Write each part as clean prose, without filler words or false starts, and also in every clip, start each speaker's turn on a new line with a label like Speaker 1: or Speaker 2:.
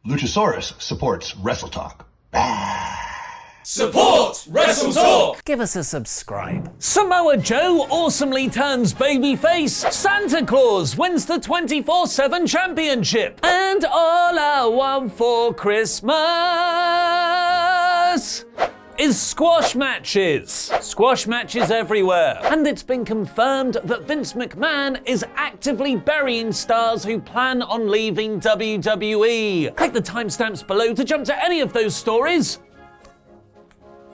Speaker 1: Luchasaurus supports WrestleTalk.
Speaker 2: Support WrestleTalk!
Speaker 3: Give us a subscribe. Samoa Joe awesomely turns babyface. Santa Claus wins the 24/7 championship. And all I want for Christmas is squash matches. Squash matches everywhere. And it's been confirmed that Vince McMahon is actively burying stars who plan on leaving WWE. Click the timestamps below to jump to any of those stories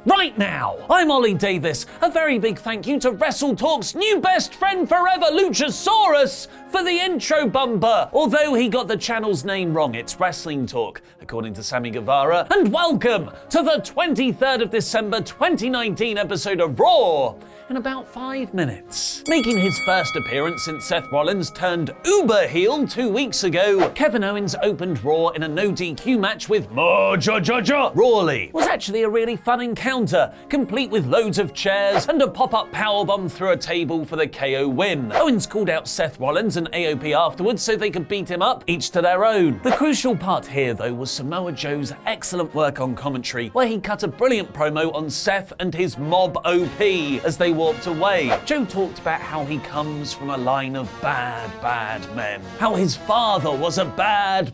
Speaker 3: right now. I'm Ollie Davis. A very big thank you to WrestleTalk's new best friend forever, Luchasaurus, for the intro bumper. Although he got the channel's name wrong, it's Wrestling Talk, according to Sammy Guevara. And welcome to the 23rd of December 2019 episode of Raw in about 5 minutes. Making his first appearance since Seth Rollins turned uber heel 2 weeks ago, Kevin Owens opened Raw in a no DQ match with Mojo Rawley. It was actually a really fun encounter, complete with loads of chairs and a pop-up powerbomb through a table for the KO win. Owens called out Seth Rollins and AOP afterwards so they could beat him up, each to their own. The crucial part here, though, was Samoa Joe's excellent work on commentary, where he cut a brilliant promo on Seth and his mob OP as they walked away. Joe talked about how he comes from a line of bad men, how his father was a bad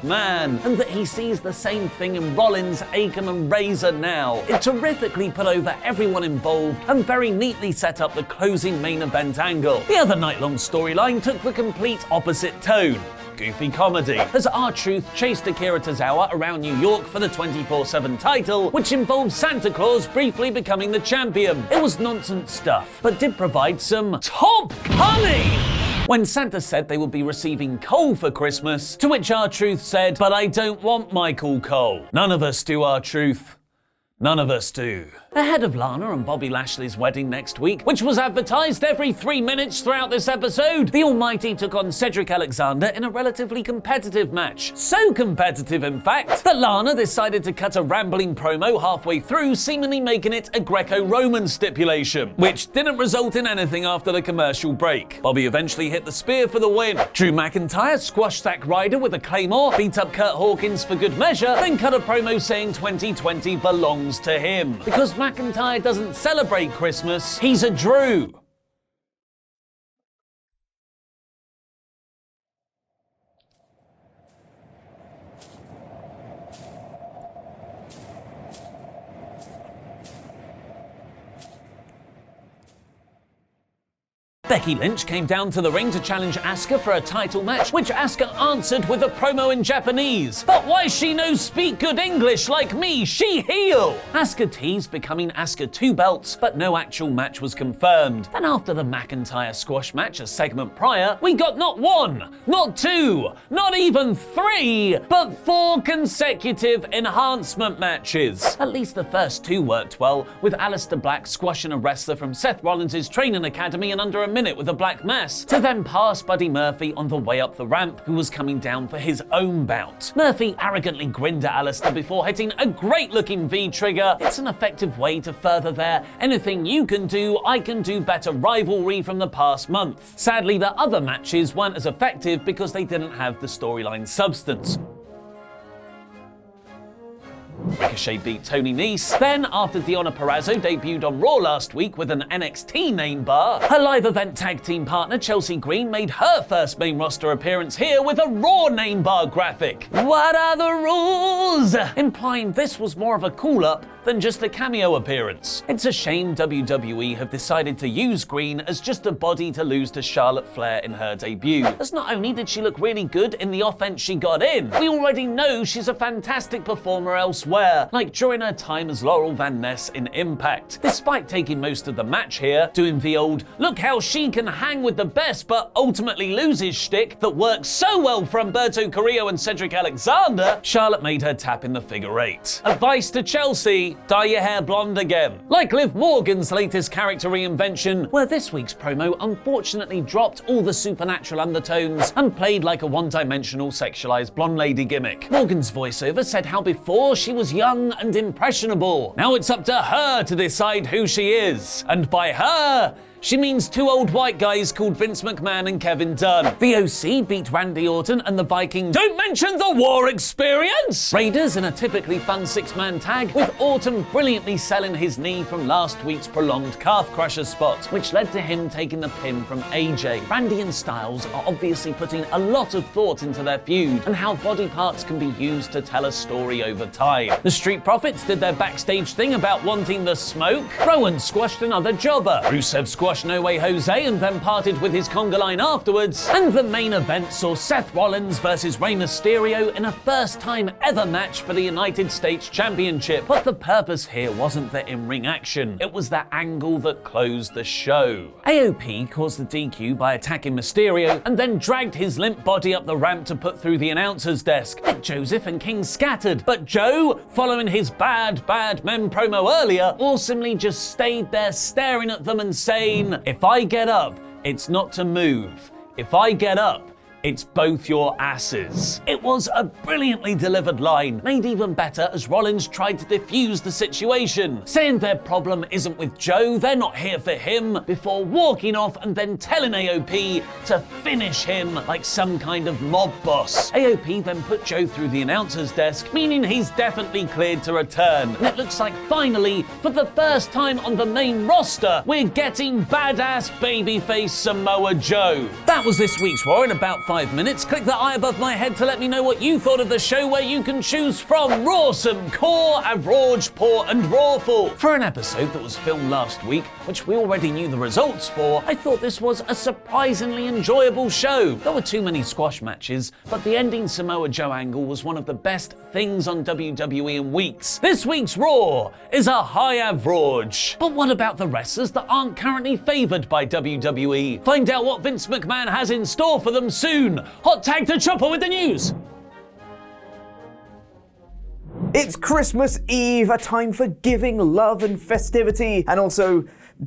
Speaker 3: man, and that he sees the same thing in Rollins, Aiken and Razor now. It terrifically put over everyone involved and very neatly set up the closing main event angle. The other night-long storyline took the complete opposite tone. Goofy comedy, as R-Truth chased Akira Tozawa around New York for the 24/7 title, which involved Santa Claus briefly becoming the champion. It was nonsense stuff, but did provide some top punny when Santa said they would be receiving Cole for Christmas, to which R-Truth said, "But I don't want Michael Cole." None of us do, R-Truth. None of us do. Ahead of Lana and Bobby Lashley's wedding next week, which was advertised every 3 minutes throughout this episode, the Almighty took on Cedric Alexander in a relatively competitive match. So competitive, in fact, that Lana decided to cut a rambling promo halfway through, seemingly making it a Greco-Roman stipulation, which didn't result in anything after the commercial break. Bobby eventually hit the spear for the win. Drew McIntyre squashed Zack Ryder with a Claymore, beat up Kurt Hawkins for good measure, then cut a promo saying 2020 belongs to him. Because McIntyre doesn't celebrate Christmas, he's a Drew. Becky Lynch came down to the ring to challenge Asuka for a title match, which Asuka answered with a promo in Japanese. But why she no speak good English like me? She heel! Asuka teased becoming Asuka 2 belts, but no actual match was confirmed. Then after the McIntyre squash match a segment prior, we got not 1, not 2, not even 3, but 4 consecutive enhancement matches. At least the first 2 worked well, with Aleister Black squashing a wrestler from Seth Rollins' training academy in under a minute with a black mass, to then pass Buddy Murphy on the way up the ramp, who was coming down for his own bout. Murphy arrogantly grinned at Aleister before hitting a great-looking V-trigger. It's an effective way to further their anything you can do, I can do better rivalry from the past month. Sadly, the other matches weren't as effective because they didn't have the storyline substance. Ricochet beat Tony Nese. Then, after Deonna Purrazzo debuted on Raw last week with an NXT name bar, her live event tag team partner Chelsea Green made her first main roster appearance here with a Raw name bar graphic. What are the rules? Implying this was more of a call-up than just a cameo appearance. It's a shame WWE have decided to use Green as just a body to lose to Charlotte Flair in her debut, as not only did she look really good in the offense she got in, we already know she's a fantastic performer elsewhere, like during her time as Laurel Van Ness in Impact. Despite taking most of the match here, doing the old look how she can hang with the best but ultimately loses shtick that works so well for Humberto Carrillo and Cedric Alexander, Charlotte made her tap in the figure 8. Advice to Chelsea: dye your hair blonde again. Like Liv Morgan's latest character reinvention, where this week's promo unfortunately dropped all the supernatural undertones and played like a one-dimensional sexualized blonde lady gimmick. Morgan's voiceover said how before she was young and impressionable. Now it's up to her to decide who she is. And by her, She means two old white guys called Vince McMahon and Kevin Dunn. VOC beat Randy Orton and the Viking Don't Mention the War Experience! Raiders in a typically fun six-man tag, with Orton brilliantly selling his knee from last week's prolonged calf crusher spot, which led to him taking the pin from AJ. Randy and Styles are obviously putting a lot of thought into their feud and how body parts can be used to tell a story over time. The Street Profits did their backstage thing about wanting the smoke. Rowan squashed another jobber. Rusev squashed No Way Jose and then parted with his conga line afterwards. And the main event saw Seth Rollins versus Rey Mysterio in a first-time ever match for the United States Championship. But the purpose here wasn't the in-ring action. It was the angle that closed the show. AOP caused the DQ by attacking Mysterio and then dragged his limp body up the ramp to put through the announcer's desk. Nick Joseph and King scattered, but Joe, following his bad mem promo earlier, awesomely just stayed there staring at them and saying, "If I get up, it's not to move. If I get up, it's both your asses." It was a brilliantly delivered line, made even better as Rollins tried to defuse the situation, saying their problem isn't with Joe, they're not here for him, before walking off and then telling AOP to finish him like some kind of mob boss. AOP then put Joe through the announcer's desk, meaning he's definitely cleared to return. And it looks like finally, for the first time on the main roster, we're getting badass babyface Samoa Joe. That was this week's Raw in about 5 minutes. Click the eye above my head to let me know what you thought of the show, where you can choose from Rawsome, Core, Average, Poor and Rawful. For an episode that was filmed last week, which we already knew the results for, I thought this was a surprisingly enjoyable show. There were too many squash matches, but the ending Samoa Joe angle was one of the best things on WWE in weeks. This week's Raw is a high average. But what about the wrestlers that aren't currently favoured by WWE? Find out what Vince McMahon has in store for them soon. Hot tag to Chopper with the news.
Speaker 2: It's Christmas Eve, a time for giving, love and festivity, and also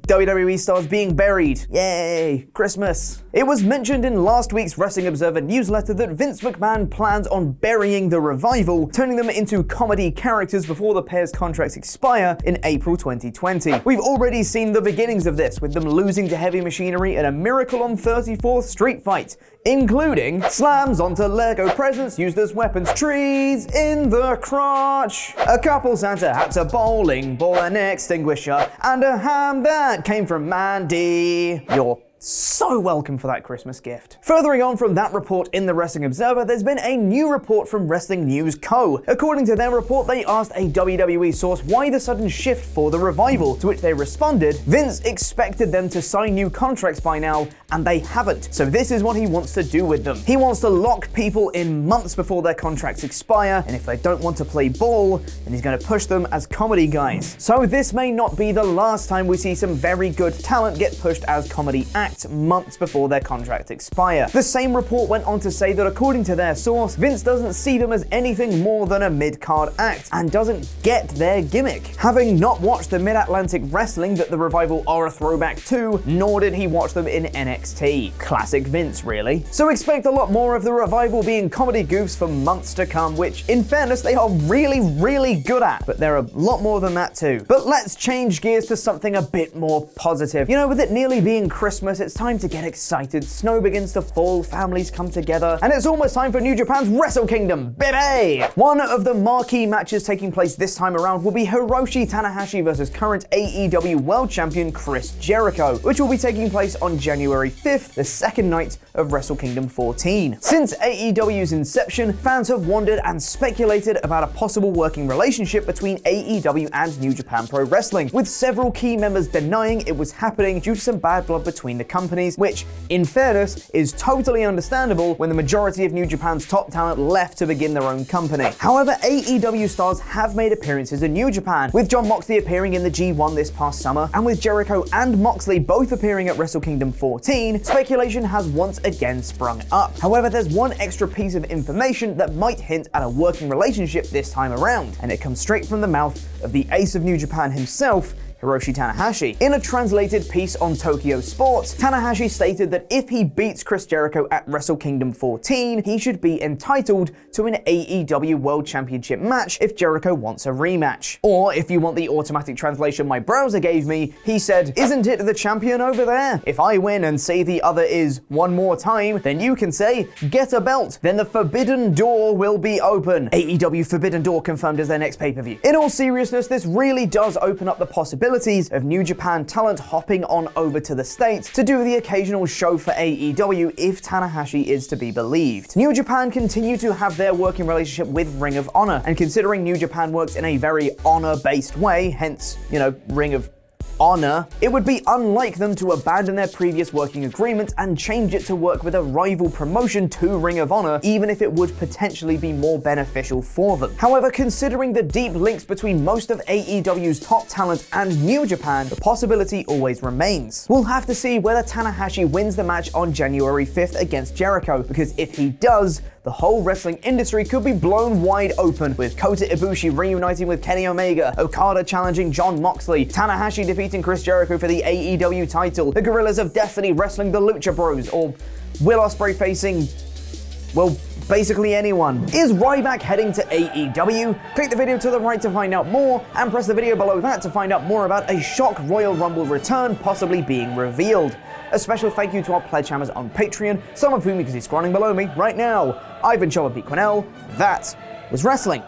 Speaker 2: WWE stars being buried. Yay, Christmas. It was mentioned in last week's Wrestling Observer newsletter that Vince McMahon plans on burying the Revival, turning them into comedy characters before the pair's contracts expire in April 2020. We've already seen the beginnings of this, with them losing to Heavy Machinery in a Miracle on 34th Street fight, including slams onto Lego presents used as weapons, trees in the crotch, a couple Santa hats, a bowling ball, an extinguisher, and a ham that came from Mandy. You're so welcome for that Christmas gift. Furthering on from that report in the Wrestling Observer, there's been a new report from Wrestling News Co. According to their report, they asked a WWE source why the sudden shift for the Revival, to which they responded, Vince expected them to sign new contracts by now, and they haven't. So this is what he wants to do with them. He wants to lock people in months before their contracts expire, and if they don't want to play ball, then he's going to push them as comedy guys. So this may not be the last time we see some very good talent get pushed as comedy acts months before their contracts expire. The same report went on to say that according to their source, Vince doesn't see them as anything more than a mid-card act and doesn't get their gimmick. Having not watched the Mid-Atlantic Wrestling that the Revival are a throwback to, nor did he watch them in NXT. Classic Vince, really. So expect a lot more of the Revival being comedy goofs for months to come, which, in fairness, they are really, really good at. But they're a lot more than that too. But let's change gears to something a bit more positive. You know, with it nearly being Christmas, it's time to get excited. Snow begins to fall, families come together, and it's almost time for New Japan's Wrestle Kingdom, baby! One of the marquee matches taking place this time around will be Hiroshi Tanahashi versus current AEW World Champion Chris Jericho, which will be taking place on January 5th, the second night of Wrestle Kingdom 14. Since AEW's inception, fans have wondered and speculated about a possible working relationship between AEW and New Japan Pro Wrestling, with several key members denying it was happening due to some bad blood between the companies, which, in fairness, is totally understandable when the majority of New Japan's top talent left to begin their own company. However, AEW stars have made appearances in New Japan, with Jon Moxley appearing in the G1 this past summer, and with Jericho and Moxley both appearing at Wrestle Kingdom 14, speculation has once again sprung up. However, there's one extra piece of information that might hint at a working relationship this time around, and it comes straight from the mouth of the ace of New Japan himself, Hiroshi Tanahashi. In a translated piece on Tokyo Sports, Tanahashi stated that if he beats Chris Jericho at Wrestle Kingdom 14, he should be entitled to an AEW World Championship match if Jericho wants a rematch. Or, if you want the automatic translation my browser gave me, he said, "Isn't it the champion over there? If I win and say the other is one more time, then you can say, get a belt, then the Forbidden Door will be open." AEW Forbidden Door confirmed as their next pay-per-view. In all seriousness, this really does open up the possibilities of New Japan talent hopping on over to the States to do the occasional show for AEW if Tanahashi is to be believed. New Japan continue to have their working relationship with Ring of Honor, and considering New Japan works in a very honor-based way, hence, Ring of Honor, it would be unlike them to abandon their previous working agreement and change it to work with a rival promotion to Ring of Honor, even if it would potentially be more beneficial for them. However, considering the deep links between most of AEW's top talent and New Japan, the possibility always remains. We'll have to see whether Tanahashi wins the match on January 5th against Jericho, because if he does, the whole wrestling industry could be blown wide open, with Kota Ibushi reuniting with Kenny Omega, Okada challenging Jon Moxley, Tanahashi defeating Chris Jericho for the AEW title, the Guerrillas of Destiny wrestling the Lucha Bros, or Will Ospreay facing, well, basically anyone. Is Ryback heading to AEW? Click the video to the right to find out more, and press the video below that to find out more about a shock Royal Rumble return possibly being revealed. A special thank you to our pledge hammers on Patreon, some of whom you can see scrolling below me right now. I've been Pete Quinnell. That was wrestling.